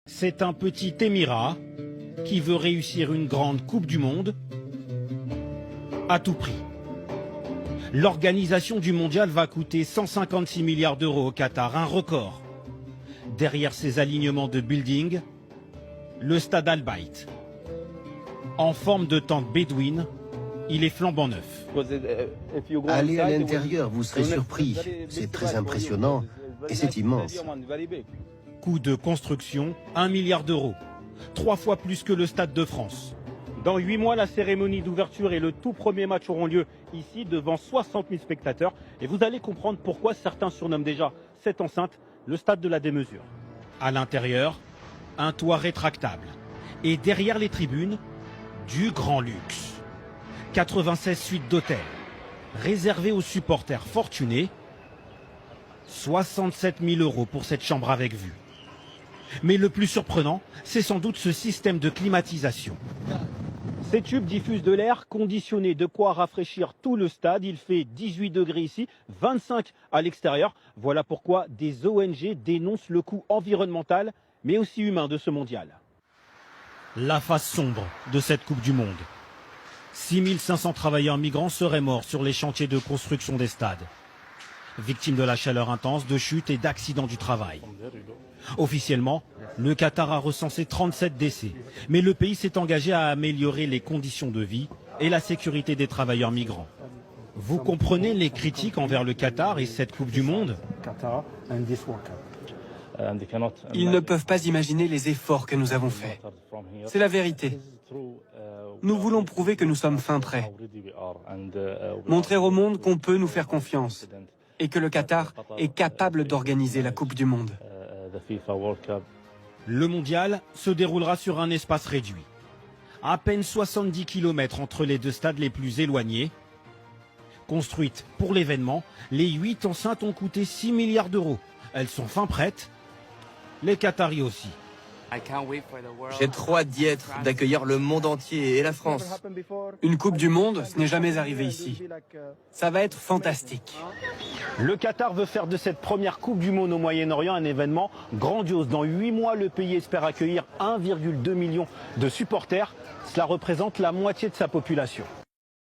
C'est un petit émirat qui veut réussir une grande Coupe du Monde à tout prix. L'organisation du mondial va coûter 156 milliards d'euros au Qatar, un record. Derrière ces alignements de buildings, le stade Al-Bayt. En forme de tente bédouine, il est flambant neuf. Allez à l'intérieur, vous serez surpris. C'est très impressionnant et c'est immense. Coût de construction, 1 milliard d'euros. 3 fois plus que le Stade de France. Dans 8 mois, la cérémonie d'ouverture et le tout premier match auront lieu ici devant 60 000 spectateurs. Et vous allez comprendre pourquoi certains surnomment déjà cette enceinte le stade de la démesure. À l'intérieur, un toit rétractable. Et derrière les tribunes, du grand luxe. 96 suites d'hôtels, réservées aux supporters fortunés. 67 000 euros pour cette chambre avec vue. Mais le plus surprenant, c'est sans doute ce système de climatisation. Ces tubes diffusent de l'air conditionné, de quoi rafraîchir tout le stade. Il fait 18 degrés ici, 25 à l'extérieur. Voilà pourquoi des ONG dénoncent le coût environnemental, mais aussi humain de ce mondial. La face sombre de cette Coupe du Monde. 6500 travailleurs migrants seraient morts sur les chantiers de construction des stades. Victimes de la chaleur intense, de chutes et d'accidents du travail. Officiellement, le Qatar a recensé 37 décès. Mais le pays s'est engagé à améliorer les conditions de vie et la sécurité des travailleurs migrants. Vous comprenez les critiques envers le Qatar et cette Coupe du Monde ? Ils ne peuvent pas imaginer les efforts que nous avons faits. C'est la vérité. Nous voulons prouver que nous sommes fin prêts. Montrer au monde qu'on peut nous faire confiance et que le Qatar est capable d'organiser la Coupe du Monde. Le mondial se déroulera sur un espace réduit. À peine 70 km entre les deux stades les plus éloignés. Construites pour l'événement, les 8 enceintes ont coûté 6 milliards d'euros. Elles sont fin prêtes. Les Qataris aussi. J'ai trop hâte d'y être, d'accueillir le monde entier et la France. Une Coupe du Monde, ce n'est jamais arrivé ici. Ça va être fantastique. Le Qatar veut faire de cette première Coupe du Monde au Moyen-Orient un événement grandiose. Dans 8 mois, le pays espère accueillir 1,2 million de supporters. Cela représente la moitié de sa population.